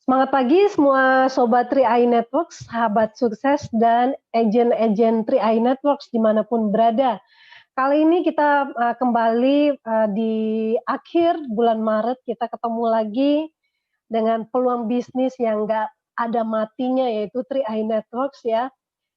Semangat pagi semua Sobat 3i Networks, sahabat sukses dan agen-agen 3i Networks dimanapun berada. Kali ini kita kembali di akhir bulan Maret, kita ketemu lagi dengan peluang bisnis yang nggak ada matinya, yaitu 3i Networks ya.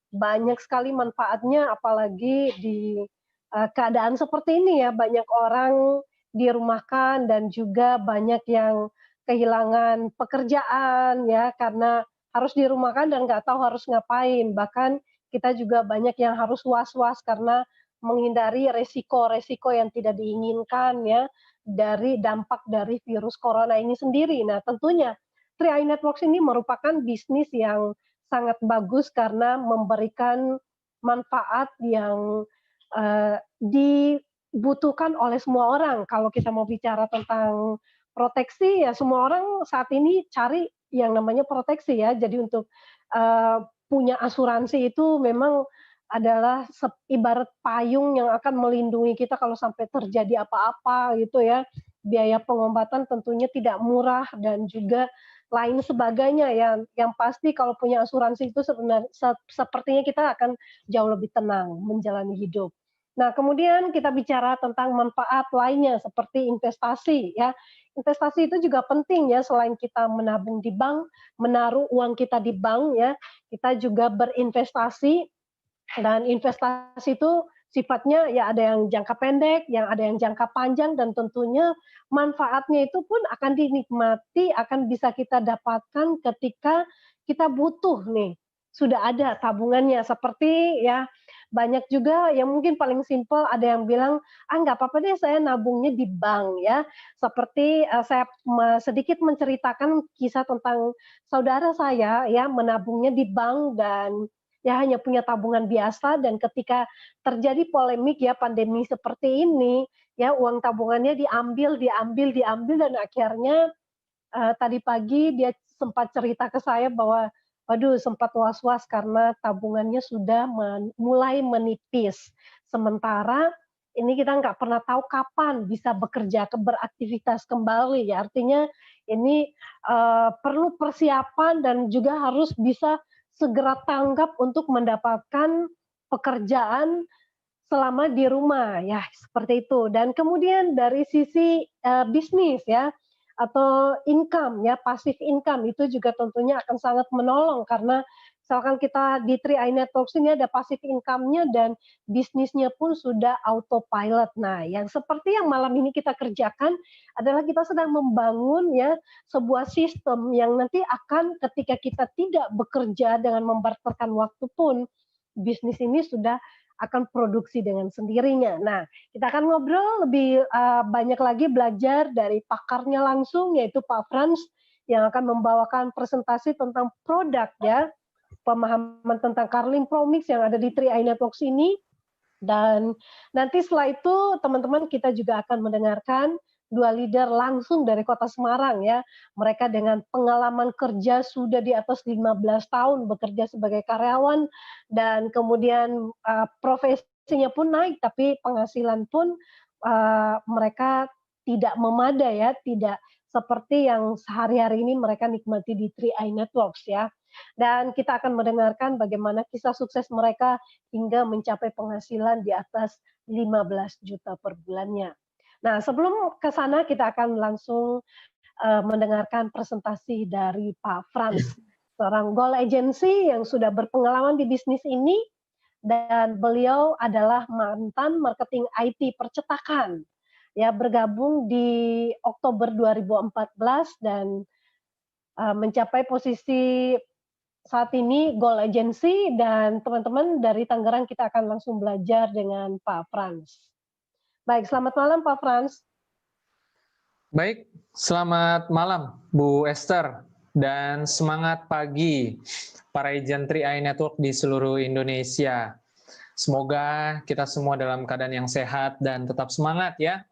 Banyak sekali manfaatnya, apalagi di keadaan seperti ini ya, banyak orang dirumahkan dan juga banyak yang kehilangan pekerjaan ya, karena harus dirumahkan dan nggak tahu harus ngapain. Bahkan kita juga banyak yang harus was-was karena menghindari resiko-resiko yang tidak diinginkan ya, dari dampak dari virus corona ini sendiri. Nah tentunya 3i Networks ini merupakan bisnis yang sangat bagus karena memberikan manfaat yang dibutuhkan oleh semua orang. Kalau kita mau bicara tentang proteksi, ya semua orang saat ini cari yang namanya proteksi ya. Jadi untuk punya asuransi itu memang adalah ibarat payung yang akan melindungi kita kalau sampai terjadi apa-apa gitu ya. Biaya pengobatan tentunya tidak murah dan juga lain sebagainya ya. Yang pasti kalau punya asuransi itu sepertinya kita akan jauh lebih tenang menjalani hidup. Nah, kemudian kita bicara tentang manfaat lainnya seperti investasi ya. Investasi itu juga penting ya, selain kita menabung di bank, menaruh uang kita di bank ya, kita juga berinvestasi dan investasi itu sifatnya ya ada yang jangka pendek, yang ada yang jangka panjang dan tentunya manfaatnya itu pun akan dinikmati, akan bisa kita dapatkan ketika kita butuh nih. Sudah ada tabungannya seperti ya banyak juga yang mungkin paling simpel ada yang bilang, "Ah, nggak apa-apa deh saya nabungnya di bank," ya. Seperti, saya sedikit menceritakan kisah tentang saudara saya ya menabungnya di bank dan ya hanya punya tabungan biasa dan ketika terjadi polemik ya pandemi seperti ini, ya uang tabungannya diambil diambil diambil dan akhirnya, tadi pagi dia sempat cerita ke saya bahwa, waduh sempat was-was karena tabungannya sudah mulai menipis. Sementara ini kita nggak pernah tahu kapan bisa bekerja, beraktivitas kembali ya, artinya ini, perlu persiapan dan juga harus bisa segera tanggap untuk mendapatkan pekerjaan selama di rumah, ya seperti itu. Dan kemudian dari sisi, bisnis ya, atau income ya, passive income itu juga tentunya akan sangat menolong karena misalkan kita di 3i Networks ini ada passive income-nya dan bisnisnya pun sudah autopilot. Nah, yang seperti yang malam ini kita kerjakan adalah kita sedang membangun ya, sebuah sistem yang nanti akan ketika kita tidak bekerja dengan membarterkan waktu pun, bisnis ini sudah akan produksi dengan sendirinya. Nah, kita akan ngobrol lebih banyak lagi belajar dari pakarnya langsung, yaitu Pak Frans, yang akan membawakan presentasi tentang produk ya, pemahaman tentang Carling Promix yang ada di 3i Networks ini. Dan nanti setelah itu teman-teman kita juga akan mendengarkan dua leader langsung dari Kota Semarang ya. Mereka dengan pengalaman kerja sudah di atas 15 tahun bekerja sebagai karyawan dan kemudian profesinya pun naik tapi penghasilan pun mereka tidak memadai ya, tidak seperti yang sehari-hari ini mereka nikmati di 3i Networks ya. Dan kita akan mendengarkan bagaimana kisah sukses mereka hingga mencapai penghasilan di atas 15 juta per bulannya. Nah, sebelum ke sana kita akan langsung mendengarkan presentasi dari Pak Frans, seorang goal agency yang sudah berpengalaman di bisnis ini dan beliau adalah mantan marketing IT percetakan. Ya, bergabung di Oktober 2014 dan mencapai posisi saat ini Goal Agency dan teman-teman dari Tangerang kita akan langsung belajar dengan Pak Frans. Baik, selamat malam Pak Frans. Baik, selamat malam Bu Esther dan semangat pagi para agent 3i Network di seluruh Indonesia. Semoga kita semua dalam keadaan yang sehat dan tetap semangat ya.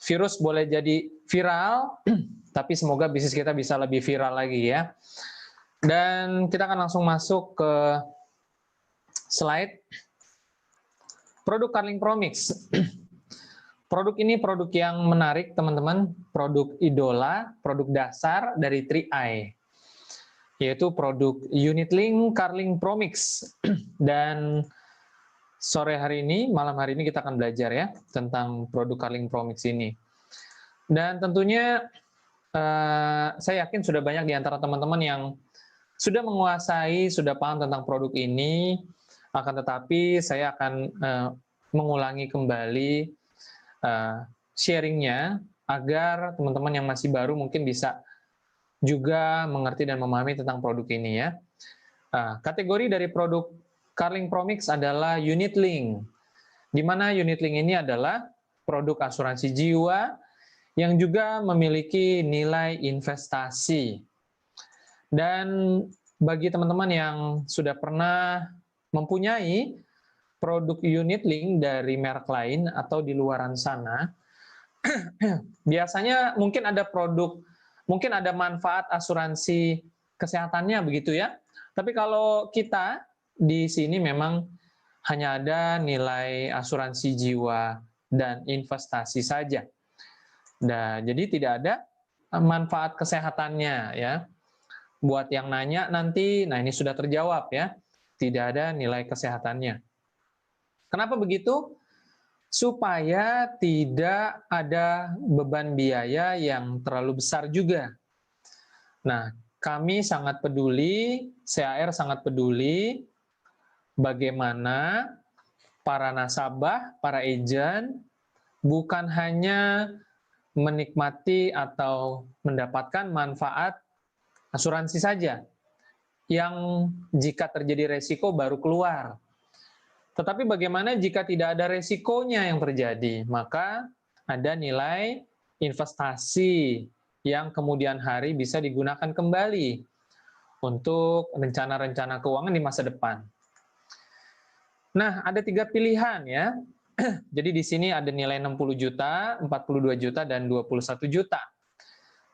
Virus boleh jadi viral, tapi semoga bisnis kita bisa lebih viral lagi ya. Dan kita akan langsung masuk ke slide produk Carling Promix. Produk ini produk yang menarik, teman-teman. Produk idola, produk dasar dari 3i, yaitu produk Unit-Link Carling Promix. Dan sore hari ini, malam hari ini kita akan belajar ya tentang produk Carling Promix ini. Dan tentunya saya yakin sudah banyak di antara teman-teman yang sudah menguasai, sudah paham tentang produk ini. Akan tetapi saya akan mengulangi kembali sharingnya agar teman-teman yang masih baru mungkin bisa juga mengerti dan memahami tentang produk ini ya. Kategori dari produk Carling Promix adalah Unit-Link, di mana Unit-Link ini adalah produk asuransi jiwa yang juga memiliki nilai investasi. Dan bagi teman-teman yang sudah pernah mempunyai produk Unit-Link dari merek lain atau di luaran sana, biasanya mungkin ada manfaat asuransi kesehatannya begitu ya. Tapi kalau kita di sini memang hanya ada nilai asuransi jiwa dan investasi saja. Nah, jadi tidak ada manfaat kesehatannya ya. Buat yang nanya nanti, nah ini sudah terjawab ya. Tidak ada nilai kesehatannya. Kenapa begitu? Supaya tidak ada beban biaya yang terlalu besar juga. Nah, kami sangat peduli, CAR sangat peduli bagaimana para nasabah, para agen bukan hanya menikmati atau mendapatkan manfaat asuransi saja, yang jika terjadi resiko baru keluar. Tetapi bagaimana jika tidak ada resikonya yang terjadi? Maka ada nilai investasi yang kemudian hari bisa digunakan kembali untuk rencana-rencana keuangan di masa depan. Nah, ada 3 pilihan ya. Jadi di sini ada nilai 60 juta, 42 juta, dan 21 juta.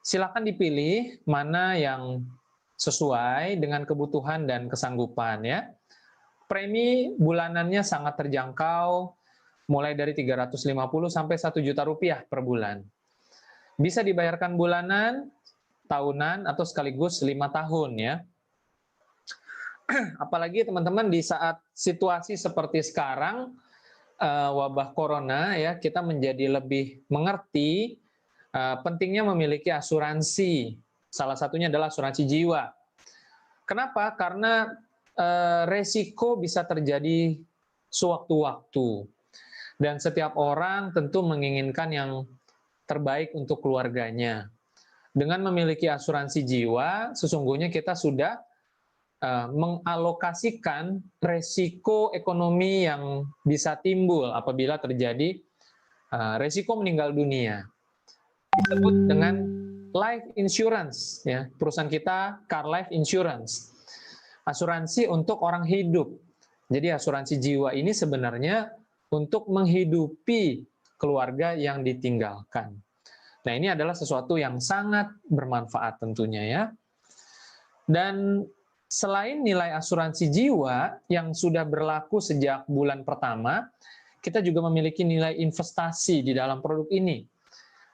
Silakan dipilih mana yang sesuai dengan kebutuhan dan kesanggupan ya. Premi bulanannya sangat terjangkau, mulai dari 350 sampai 1 juta rupiah per bulan. Bisa dibayarkan bulanan, tahunan, atau sekaligus 5 tahun ya. Apalagi teman-teman di saat situasi seperti sekarang, wabah corona ya, kita menjadi lebih mengerti pentingnya memiliki asuransi. Salah satunya adalah asuransi jiwa. Kenapa? Karena resiko bisa terjadi sewaktu-waktu. Dan setiap orang tentu menginginkan yang terbaik untuk keluarganya. Dengan memiliki asuransi jiwa, sesungguhnya kita sudah mengalokasikan resiko ekonomi yang bisa timbul apabila terjadi resiko meninggal dunia. Disebut dengan life insurance, ya. Perusahaan kita Car Life Insurance. Asuransi untuk orang hidup. Jadi asuransi jiwa ini sebenarnya untuk menghidupi keluarga yang ditinggalkan. Nah, ini adalah sesuatu yang sangat bermanfaat tentunya ya. Dan selain nilai asuransi jiwa yang sudah berlaku sejak bulan pertama, kita juga memiliki nilai investasi di dalam produk ini.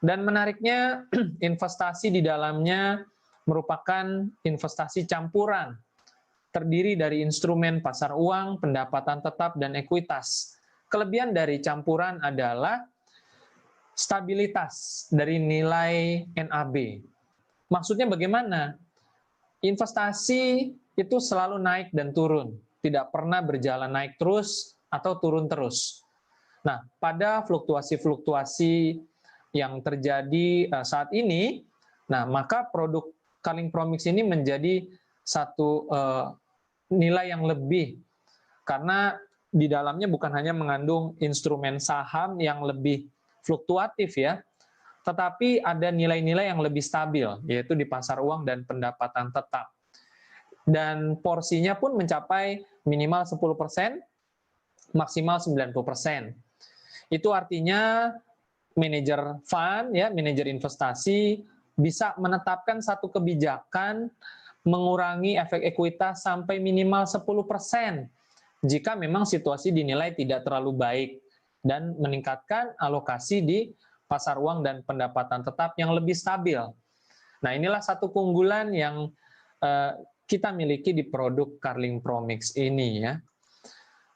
Dan menariknya, investasi di dalamnya merupakan investasi campuran, terdiri dari instrumen pasar uang, pendapatan tetap, dan ekuitas. Kelebihan dari campuran adalah stabilitas dari nilai NAB. Maksudnya bagaimana? Investasi itu selalu naik dan turun, tidak pernah berjalan naik terus atau turun terus. Nah, pada fluktuasi-fluktuasi yang terjadi saat ini, nah maka produk Carling Promix ini menjadi satu nilai yang lebih, karena di dalamnya bukan hanya mengandung instrumen saham yang lebih fluktuatif ya, tetapi ada nilai-nilai yang lebih stabil, yaitu di pasar uang dan pendapatan tetap. Dan porsinya pun mencapai minimal 10%, maksimal 90%. Itu artinya manajer fund, ya, manajer investasi bisa menetapkan satu kebijakan mengurangi efek ekuitas sampai minimal 10% jika memang situasi dinilai tidak terlalu baik. dan meningkatkan alokasi di pasar uang dan pendapatan tetap yang lebih stabil. Nah, inilah satu keunggulan yang kita miliki di produk Carling Promix ini ya.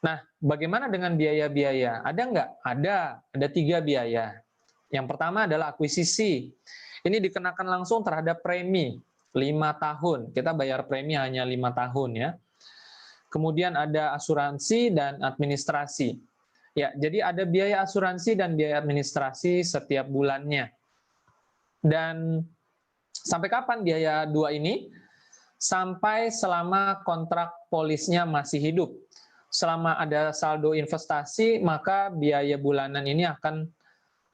Nah, bagaimana dengan biaya-biaya? Ada nggak? Ada 3 biaya. Yang pertama adalah akuisisi. Ini dikenakan langsung terhadap premi 5 tahun. Kita bayar premi hanya 5 tahun ya. Kemudian ada asuransi dan administrasi. Ya, jadi ada biaya asuransi dan biaya administrasi setiap bulannya. Dan sampai kapan biaya 2 ini? Sampai selama kontrak polisnya masih hidup. Selama ada saldo investasi, maka biaya bulanan ini akan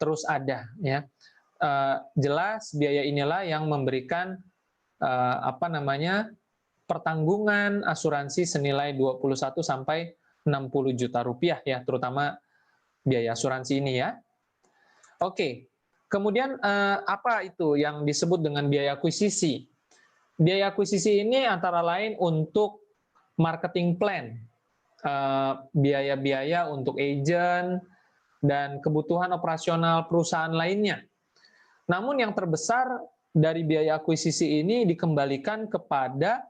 terus ada ya. Jelas biaya inilah yang memberikan pertanggungan asuransi senilai 21 sampai 60 juta rupiah ya, terutama biaya asuransi ini ya. Oke. Kemudian apa itu yang disebut dengan biaya akuisisi? Biaya akuisisi ini antara lain untuk marketing plan, biaya-biaya untuk agent, dan kebutuhan operasional perusahaan lainnya. Namun yang terbesar dari biaya akuisisi ini dikembalikan kepada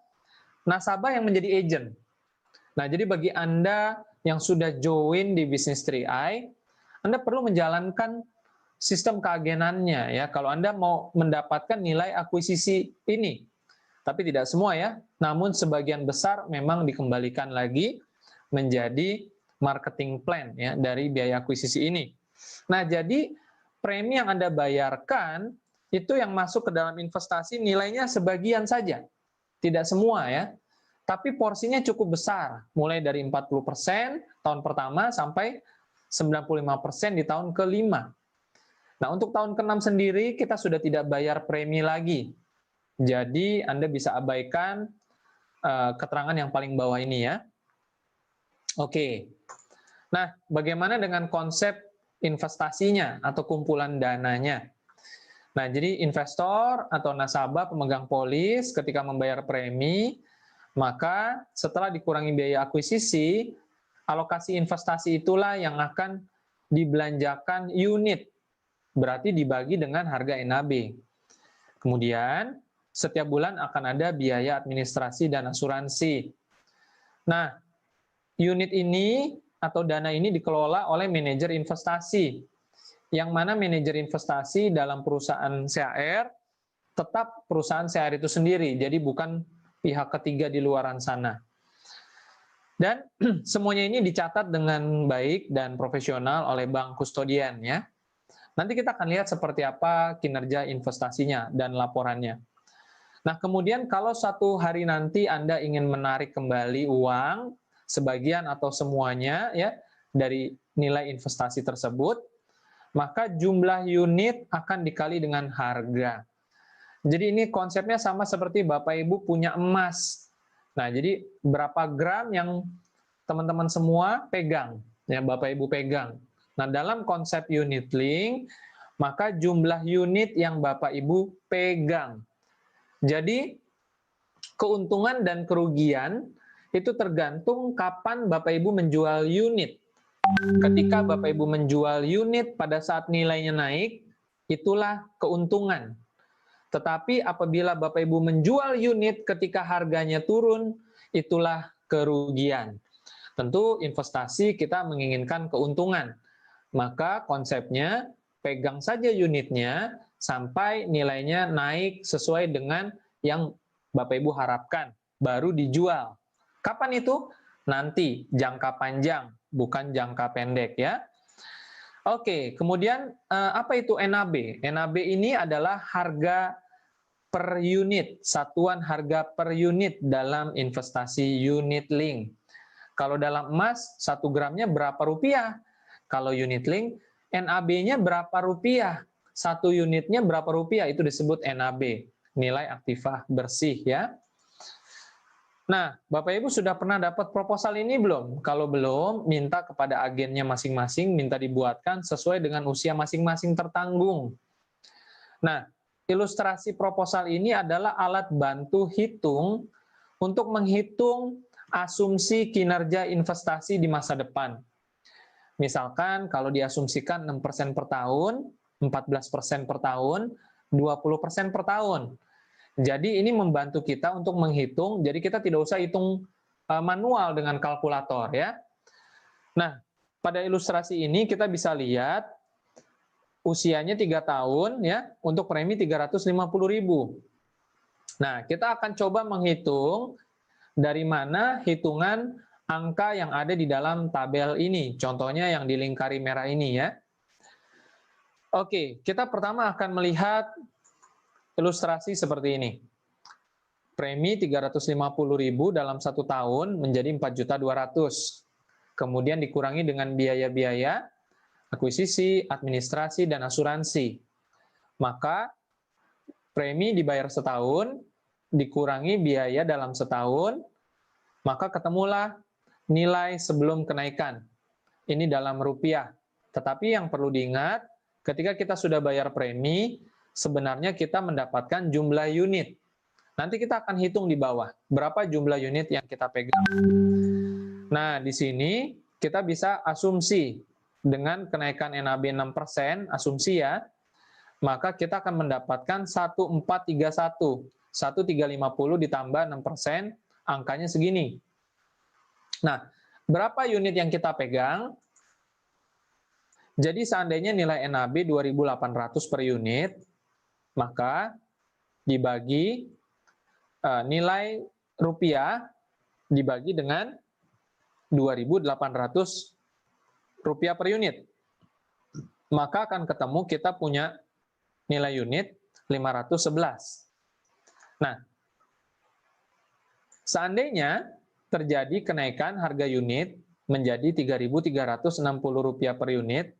nasabah yang menjadi agent. Nah, jadi bagi Anda yang sudah join di Business 3i, Anda perlu menjalankan sistem keagenannya ya, kalau Anda mau mendapatkan nilai akuisisi ini. Tapi tidak semua ya, namun sebagian besar memang dikembalikan lagi menjadi marketing plan ya dari biaya akuisisi ini. Nah, jadi premi yang Anda bayarkan itu yang masuk ke dalam investasi nilainya sebagian saja. Tidak semua ya. Tapi porsinya cukup besar, mulai dari 40% tahun pertama sampai 95% di tahun ke-5. Nah, untuk tahun ke-6 sendiri kita sudah tidak bayar premi lagi. Jadi Anda bisa abaikan keterangan yang paling bawah ini ya. Oke. Nah, bagaimana dengan konsep investasinya atau kumpulan dananya? Nah, jadi investor atau nasabah pemegang polis ketika membayar premi, maka setelah dikurangi biaya akuisisi, alokasi investasi itulah yang akan dibelanjakan unit, berarti dibagi dengan harga NAB. Kemudian, setiap bulan akan ada biaya administrasi dan asuransi. Nah, unit ini atau dana ini dikelola oleh manajer investasi, yang mana manajer investasi dalam perusahaan CHR tetap perusahaan CHR itu sendiri, jadi bukan pihak ketiga di luaran sana. Dan semuanya ini dicatat dengan baik dan profesional oleh bank kustodian ya. Nanti kita akan lihat seperti apa kinerja investasinya dan laporannya. Nah, kemudian kalau suatu hari nanti Anda ingin menarik kembali uang sebagian atau semuanya ya dari nilai investasi tersebut, maka jumlah unit akan dikali dengan harga. Jadi ini konsepnya sama seperti Bapak Ibu punya emas. Nah, jadi berapa gram yang teman-teman semua pegang, ya Bapak Ibu pegang. Nah, dalam konsep unit link, maka jumlah unit yang Bapak Ibu pegang. Jadi keuntungan dan kerugian itu tergantung kapan Bapak Ibu menjual unit. Ketika Bapak Ibu menjual unit pada saat nilainya naik, itulah keuntungan. Tetapi apabila Bapak Ibu menjual unit ketika harganya turun, itulah kerugian. Tentu investasi kita menginginkan keuntungan. Maka konsepnya pegang saja unitnya sampai nilainya naik sesuai dengan yang Bapak Ibu harapkan, baru dijual. Kapan itu? Nanti, jangka panjang, bukan jangka pendek ya. Oke, kemudian apa itu NAB? NAB ini adalah harga per unit, satuan harga per unit dalam investasi unit link. Kalau dalam emas, 1 gramnya berapa rupiah? Kalau unit link, NAB-nya berapa rupiah? 1 unitnya berapa rupiah? Itu disebut NAB, nilai aktiva bersih ya. Nah, Bapak Ibu sudah pernah dapat proposal ini belum? Kalau belum, minta kepada agennya masing-masing, minta dibuatkan sesuai dengan usia masing-masing tertanggung. Nah, ilustrasi proposal ini adalah alat bantu hitung untuk menghitung asumsi kinerja investasi di masa depan. Misalkan kalau diasumsikan 6% per tahun, 14% per tahun, 20% per tahun. Jadi ini membantu kita untuk menghitung, jadi kita tidak usah hitung manual dengan kalkulator ya. Nah, pada ilustrasi ini kita bisa lihat usianya 3 tahun ya, untuk premi 350.000. Nah, kita akan coba menghitung dari mana hitungan angka yang ada di dalam tabel ini. Contohnya yang dilingkari merah ini ya. Oke, kita pertama akan melihat ilustrasi seperti ini. Premi 350.000 dalam 1 tahun menjadi 4.200.000. Kemudian dikurangi dengan biaya-biaya, akuisisi, administrasi, dan asuransi. Maka premi dibayar setahun, dikurangi biaya dalam setahun, maka ketemulah nilai sebelum kenaikan. Ini dalam rupiah. Tetapi yang perlu diingat, ketika kita sudah bayar premi, sebenarnya kita mendapatkan jumlah unit. Nanti kita akan hitung di bawah, berapa jumlah unit yang kita pegang. Nah, di sini kita bisa asumsi, dengan kenaikan NAB 6%, asumsi ya, maka kita akan mendapatkan 1431. 1350 ditambah 6%, angkanya segini. Nah, berapa unit yang kita pegang? Jadi seandainya nilai NAB 2.800 per unit, maka dibagi nilai rupiah dibagi dengan 2.800 rupiah per unit. Maka akan ketemu kita punya nilai unit 511. Nah, seandainya terjadi kenaikan harga unit menjadi Rp3.360 per unit,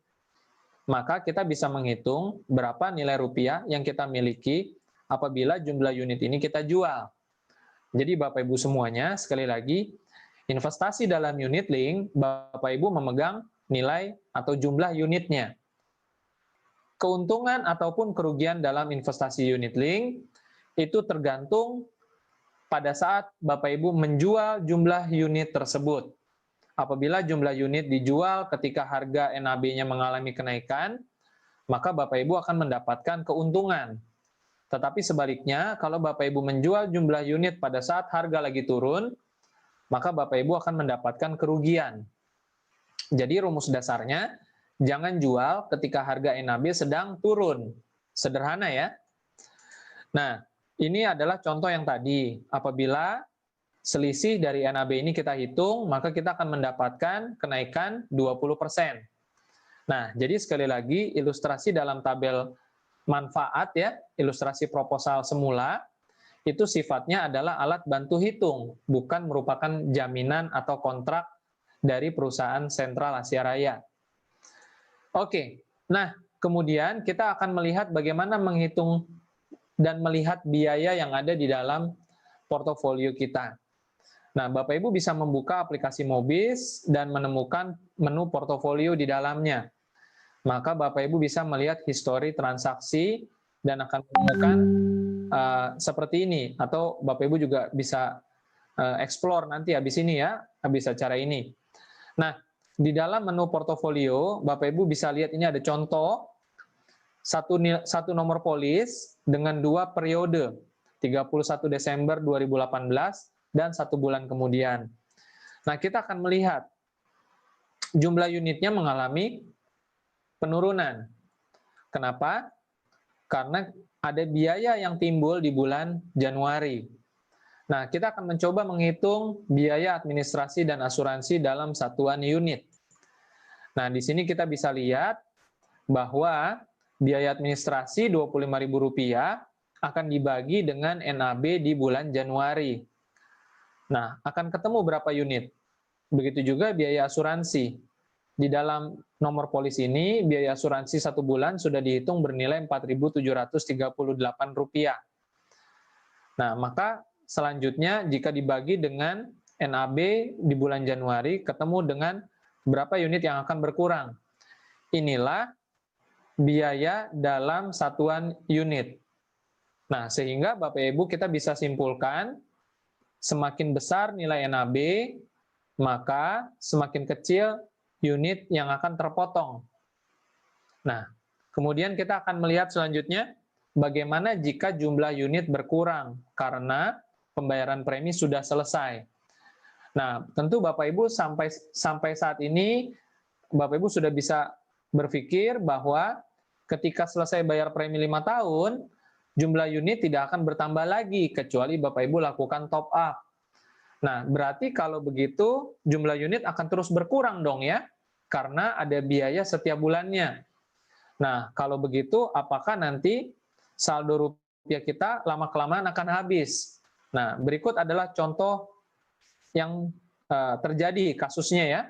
maka kita bisa menghitung berapa nilai rupiah yang kita miliki apabila jumlah unit ini kita jual. Jadi Bapak Ibu semuanya, sekali lagi, investasi dalam unit link, Bapak Ibu memegang nilai atau jumlah unitnya. Keuntungan ataupun kerugian dalam investasi unit link itu tergantung pada saat Bapak Ibu menjual jumlah unit tersebut. Apabila jumlah unit dijual ketika harga NAB-nya mengalami kenaikan, maka Bapak Ibu akan mendapatkan keuntungan. Tetapi sebaliknya, kalau Bapak Ibu menjual jumlah unit pada saat harga lagi turun, maka Bapak Ibu akan mendapatkan kerugian. Jadi rumus dasarnya, jangan jual ketika harga NAB sedang turun. Sederhana ya. Nah, ini adalah contoh yang tadi. Apabila selisih dari NAB ini kita hitung, maka kita akan mendapatkan kenaikan 20%. Nah, jadi sekali lagi, ilustrasi dalam tabel manfaat ya, ilustrasi proposal semula, itu sifatnya adalah alat bantu hitung, bukan merupakan jaminan atau kontrak dari perusahaan Sentral Asia Raya. Oke, nah kemudian kita akan melihat bagaimana menghitung dan melihat biaya yang ada di dalam portofolio kita. Nah, Bapak Ibu bisa membuka aplikasi Mobis dan menemukan menu portofolio di dalamnya. Maka Bapak Ibu bisa melihat histori transaksi dan akan menemukan seperti ini. Atau Bapak Ibu juga bisa explore nanti habis ini ya, habis acara ini. Nah, di dalam menu portofolio, Bapak Ibu bisa lihat ini ada contoh satu nomor polis dengan 2 periode, 31 Desember 2018 dan 1 bulan kemudian. Nah, kita akan melihat jumlah unitnya mengalami penurunan. Kenapa? Karena ada biaya yang timbul di bulan Januari. Nah, kita akan mencoba menghitung biaya administrasi dan asuransi dalam satuan unit. Nah, di sini kita bisa lihat bahwa biaya administrasi Rp25.000 akan dibagi dengan NAB di bulan Januari. Nah, akan ketemu berapa unit? Begitu juga biaya asuransi. Di dalam nomor polis ini, biaya asuransi 1 bulan sudah dihitung bernilai Rp4.738. Nah, maka selanjutnya jika dibagi dengan NAB di bulan Januari, ketemu dengan berapa unit yang akan berkurang. Inilah biaya dalam satuan unit. Nah, sehingga Bapak Ibu kita bisa simpulkan, semakin besar nilai NAB, maka semakin kecil unit yang akan terpotong. Nah, kemudian kita akan melihat selanjutnya bagaimana jika jumlah unit berkurang karena pembayaran premi sudah selesai. Nah, tentu Bapak Ibu sampai saat ini Bapak Ibu sudah bisa berpikir bahwa ketika selesai bayar premi 5 tahun, jumlah unit tidak akan bertambah lagi kecuali Bapak Ibu lakukan top up. Nah, berarti kalau begitu jumlah unit akan terus berkurang dong ya, karena ada biaya setiap bulannya. Nah, kalau begitu apakah nanti saldo rupiah kita lama-kelamaan akan habis? Nah, berikut adalah contoh yang terjadi kasusnya ya.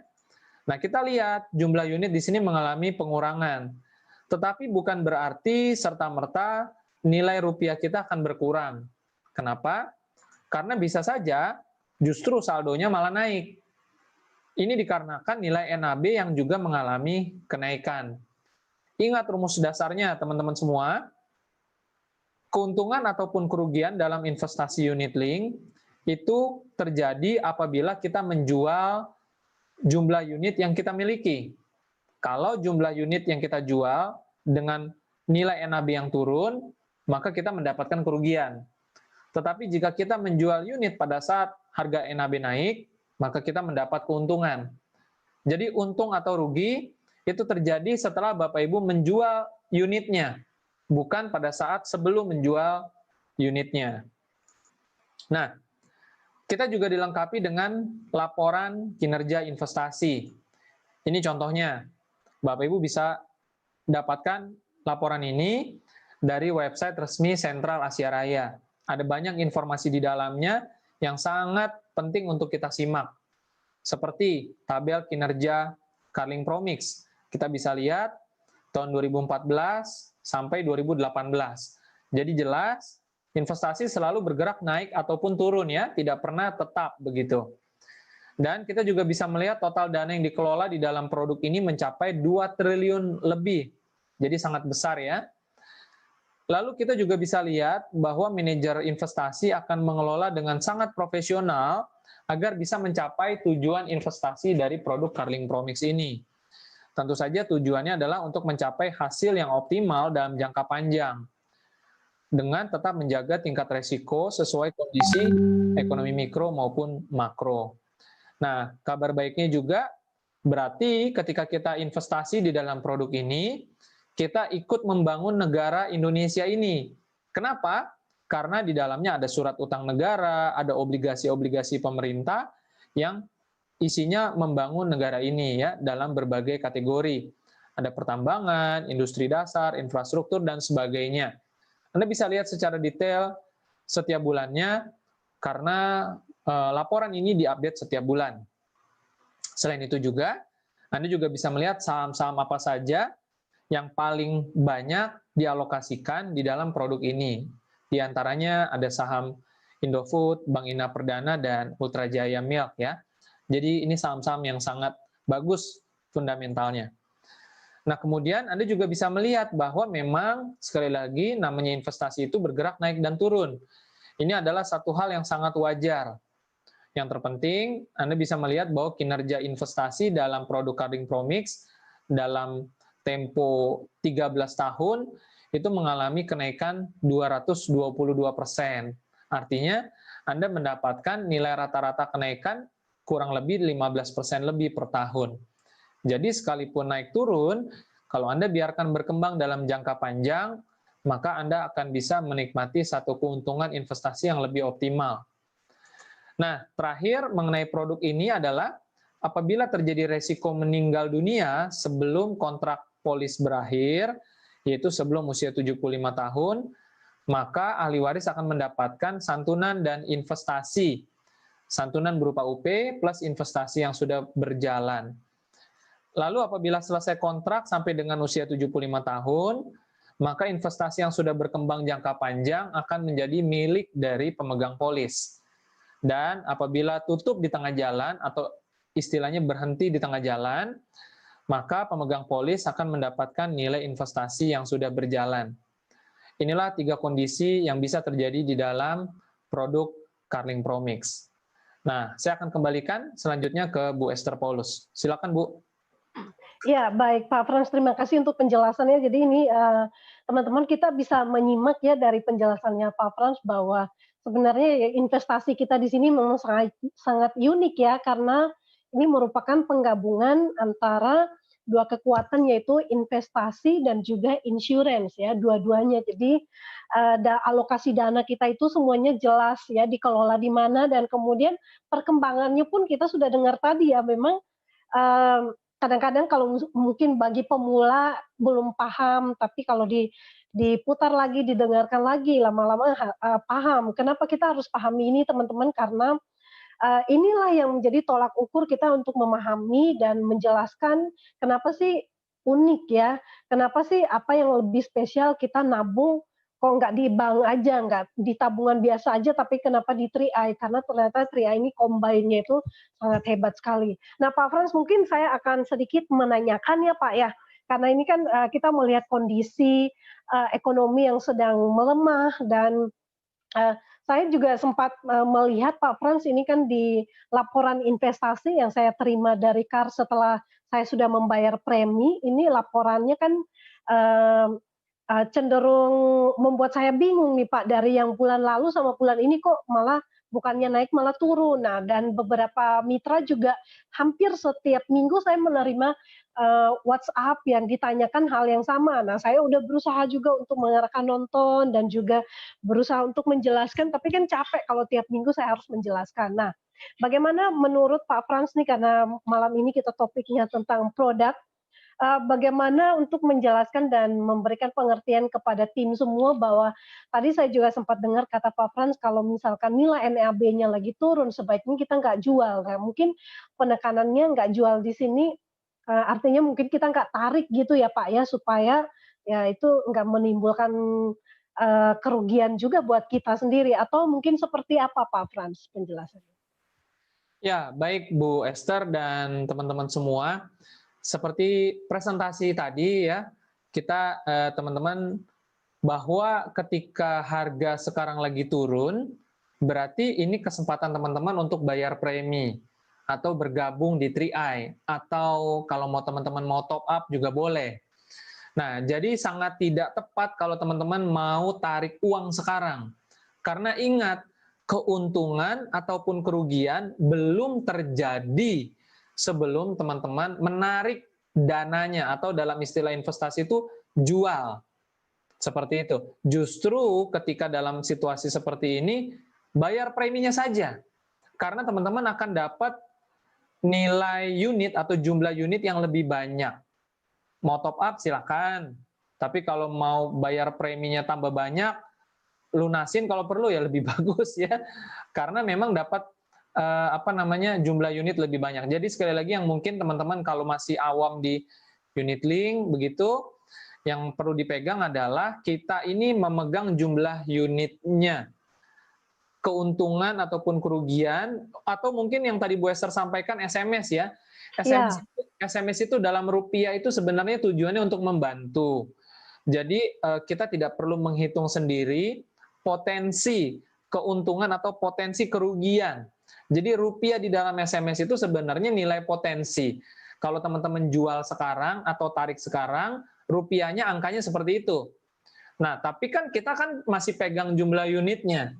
Nah, kita lihat jumlah unit di sini mengalami pengurangan. Tetapi bukan berarti serta-merta nilai rupiah kita akan berkurang. Kenapa? Karena bisa saja justru saldonya malah naik. Ini dikarenakan nilai NAB yang juga mengalami kenaikan. Ingat rumus dasarnya, teman-teman semua. Keuntungan ataupun kerugian dalam investasi unit link itu terjadi apabila kita menjual jumlah unit yang kita miliki. Kalau jumlah unit yang kita jual dengan nilai NAB yang turun, maka kita mendapatkan kerugian. Tetapi jika kita menjual unit pada saat harga NAB naik, maka kita mendapat keuntungan. Jadi untung atau rugi itu terjadi setelah Bapak Ibu menjual unitnya, bukan pada saat sebelum menjual unitnya. Nah, kita juga dilengkapi dengan laporan kinerja investasi. Ini contohnya. Bapak Ibu bisa dapatkan laporan ini dari website resmi Sentral Asia Raya. Ada banyak informasi di dalamnya yang sangat penting untuk kita simak. Seperti tabel kinerja Carling Promix. Kita bisa lihat tahun 2014 sampai 2018. Jadi jelas investasi selalu bergerak naik ataupun turun ya, tidak pernah tetap begitu. Dan kita juga bisa melihat total dana yang dikelola di dalam produk ini mencapai 2 triliun lebih. Jadi sangat besar ya. Lalu kita juga bisa lihat bahwa manajer investasi akan mengelola dengan sangat profesional agar bisa mencapai tujuan investasi dari produk Carling Promix ini. Tentu saja tujuannya adalah untuk mencapai hasil yang optimal dalam jangka panjang, dengan tetap menjaga tingkat resiko sesuai kondisi ekonomi mikro maupun makro. Nah, kabar baiknya juga berarti ketika kita investasi di dalam produk ini, kita ikut membangun negara Indonesia ini. Kenapa? Karena di dalamnya ada surat utang negara, ada obligasi-obligasi pemerintah yang isinya membangun negara ini ya dalam berbagai kategori. Ada pertambangan, industri dasar, infrastruktur, dan sebagainya. Anda bisa lihat secara detail setiap bulannya karena laporan ini diupdate setiap bulan. Selain itu juga, Anda juga bisa melihat saham-saham apa saja yang paling banyak dialokasikan di dalam produk ini. Di antaranya ada saham Indofood, Bank Ina Perdana, dan Ultra Jaya Milk ya. Jadi ini saham-saham yang sangat bagus fundamentalnya. Nah, kemudian Anda juga bisa melihat bahwa memang sekali lagi namanya investasi itu bergerak naik dan turun. Ini adalah satu hal yang sangat wajar. Yang terpenting, Anda bisa melihat bahwa kinerja investasi dalam produk Carling Promix dalam tempo 13 tahun itu mengalami kenaikan 222%. Artinya, Anda mendapatkan nilai rata-rata kenaikan kurang lebih 15% lebih per tahun. Jadi sekalipun naik turun, kalau Anda biarkan berkembang dalam jangka panjang, maka Anda akan bisa menikmati satu keuntungan investasi yang lebih optimal. Nah, terakhir mengenai produk ini adalah apabila terjadi resiko meninggal dunia sebelum kontrak polis berakhir, yaitu sebelum usia 75 tahun, maka ahli waris akan mendapatkan santunan dan investasi. Santunan berupa UP plus investasi yang sudah berjalan. Lalu apabila selesai kontrak sampai dengan usia 75 tahun, maka investasi yang sudah berkembang jangka panjang akan menjadi milik dari pemegang polis. Dan apabila tutup di tengah jalan atau istilahnya berhenti di tengah jalan, maka pemegang polis akan mendapatkan nilai investasi yang sudah berjalan. Inilah 3 kondisi yang bisa terjadi di dalam produk Carling Promix. Nah, saya akan kembalikan selanjutnya ke Bu Esther Paulus. Silakan, Bu. Ya, baik Pak Frans, terima kasih untuk penjelasannya. Jadi ini, teman-teman kita bisa menyimak ya dari penjelasannya Pak Frans bahwa sebenarnya ya investasi kita di sini memang sangat sangat unik ya, karena ini merupakan penggabungan antara 2 kekuatan yaitu investasi dan juga insurance ya, dua-duanya. Jadi, alokasi dana kita itu semuanya jelas ya, dikelola di mana dan kemudian perkembangannya pun kita sudah dengar tadi ya, memang, mmm kadang-kadang kalau mungkin bagi pemula belum paham, tapi kalau diputar lagi, didengarkan lagi, lama-lama paham. Kenapa kita harus pahami ini teman-teman? Karena, inilah yang menjadi tolak ukur kita untuk memahami dan menjelaskan kenapa sih unik ya, kenapa sih apa yang lebih spesial kita nabung kok nggak di bank aja, nggak di tabungan biasa aja, tapi kenapa di 3i? Karena ternyata 3i ini combine-nya itu sangat hebat sekali. Nah, Pak Frans, mungkin saya akan sedikit menanyakan ya, Pak, ya, karena ini kan, kita melihat kondisi, ekonomi yang sedang melemah dan, saya juga sempat, melihat Pak Frans ini kan di laporan investasi yang saya terima dari KAR setelah saya sudah membayar premi, ini laporannya kan, eee cenderung membuat saya bingung nih, Pak, dari yang bulan lalu sama bulan ini kok malah bukannya naik malah turun. Nah, dan beberapa mitra juga hampir setiap minggu saya menerima, WhatsApp yang ditanyakan hal yang sama. Nah, saya udah berusaha juga untuk mengarahkan nonton dan juga berusaha untuk menjelaskan, tapi kan capek kalau tiap minggu saya harus menjelaskan. Nah, bagaimana menurut Pak Frans nih, karena malam ini kita topiknya tentang produk, bagaimana untuk menjelaskan dan memberikan pengertian kepada tim semua bahwa tadi saya juga sempat dengar kata Pak Frans kalau misalkan nilai NAB-nya lagi turun sebaiknya kita nggak jual. Nah, mungkin penekanannya nggak jual di sini, artinya mungkin kita nggak tarik gitu ya, Pak, ya, supaya ya itu nggak menimbulkan, kerugian juga buat kita sendiri atau mungkin seperti apa Pak Frans penjelasannya? Ya, baik Bu Esther dan teman-teman semua. Seperti presentasi tadi ya, kita teman-teman bahwa ketika harga sekarang lagi turun, berarti ini kesempatan teman-teman untuk bayar premi atau bergabung di 3i atau kalau mau teman-teman mau top up juga boleh. Nah, jadi sangat tidak tepat kalau teman-teman mau tarik uang sekarang. Karena ingat, keuntungan ataupun kerugian belum terjadi sebelum teman-teman menarik dananya atau dalam istilah investasi itu jual. Seperti itu. Justru ketika dalam situasi seperti ini, bayar preminya saja. Karena teman-teman akan dapat nilai unit atau jumlah unit yang lebih banyak. Mau top up silakan. Tapi kalau mau bayar preminya tambah banyak, lunasin kalau perlu ya lebih bagus ya. Karena memang dapat jumlah unit lebih banyak. Jadi sekali lagi yang mungkin teman-teman kalau masih awam di unit link begitu, yang perlu dipegang adalah kita ini memegang jumlah unitnya. Keuntungan ataupun kerugian, atau mungkin yang tadi Bu Esther sampaikan SMS ya. Ya, SMS itu dalam rupiah itu sebenarnya tujuannya untuk membantu. Jadi kita tidak perlu menghitung sendiri potensi keuntungan atau potensi kerugian. Jadi rupiah di dalam SMS itu sebenarnya nilai potensi. Kalau teman-teman jual sekarang atau tarik sekarang, rupiahnya angkanya seperti itu. Nah, tapi kan kita kan masih pegang jumlah unitnya.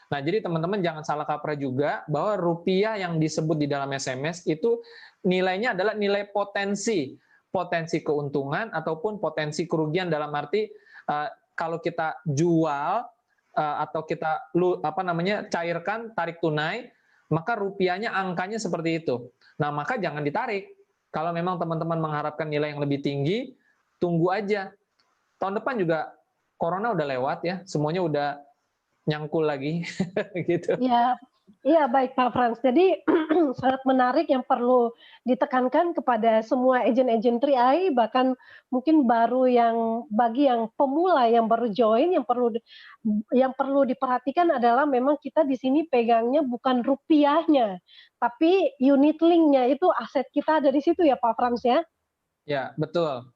Nah, jadi teman-teman jangan salah kaprah juga bahwa rupiah yang disebut di dalam SMS itu nilainya adalah nilai potensi, potensi keuntungan ataupun potensi kerugian dalam arti kalau kita jual atau kita cairkan tarik tunai, maka rupiahnya angkanya seperti itu. Nah, maka jangan ditarik. Kalau memang teman-teman mengharapkan nilai yang lebih tinggi, tunggu aja. Tahun depan juga corona udah lewat ya, semuanya udah nyangkul lagi gitu. iya, iya, baik Pak Frans. Jadi sangat menarik yang perlu ditekankan kepada semua agen-agen 3i, bahkan mungkin baru yang bagi yang pemula yang baru join yang perlu diperhatikan adalah memang kita di sini pegangnya bukan rupiahnya, tapi unit link-nya itu aset kita ada di situ ya Pak Frans ya? Ya, betul.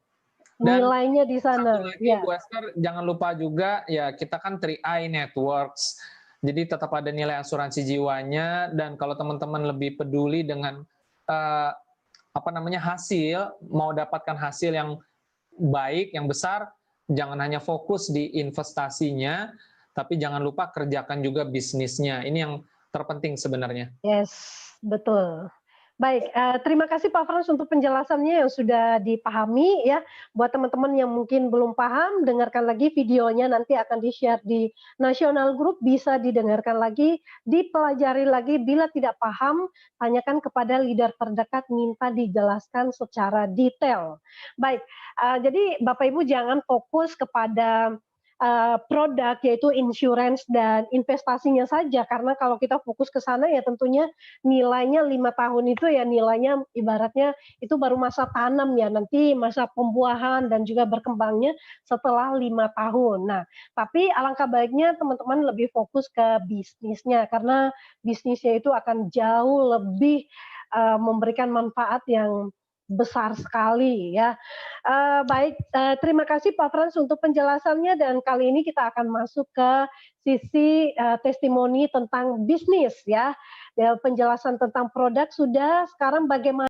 Dan Nilainya di satu sana, lagi ya. Bu Esther, jangan lupa juga ya kita kan 3i Networks. Jadi tetap ada nilai asuransi jiwanya dan kalau teman-teman lebih peduli dengan uh, hasil, mau dapatkan hasil yang baik, yang besar, jangan hanya fokus di investasinya, tapi jangan lupa kerjakan juga bisnisnya. Ini yang terpenting sebenarnya. Yes, betul. Baik, terima kasih Pak Frans untuk penjelasannya yang sudah dipahami ya. Buat teman-teman yang mungkin belum paham, dengarkan lagi videonya nanti akan di-share di National Group, bisa didengarkan lagi, dipelajari lagi. Bila tidak paham, tanyakan kepada leader terdekat, minta dijelaskan secara detail. Baik, jadi Bapak Ibu jangan fokus kepada produk yaitu insurance dan investasinya saja, karena kalau kita fokus ke sana ya tentunya nilainya 5 tahun itu ya nilainya ibaratnya itu baru masa tanam ya, nanti masa pembuahan dan juga berkembangnya setelah 5 tahun. Nah, tapi alangkah baiknya teman-teman lebih fokus ke bisnisnya, karena bisnisnya itu akan jauh lebih memberikan manfaat yang besar sekali ya. Baik, terima kasih Pak Frans untuk penjelasannya, dan kali ini kita akan masuk ke sisi testimoni tentang bisnis ya. Ya, penjelasan tentang produk sudah, sekarang bagaimana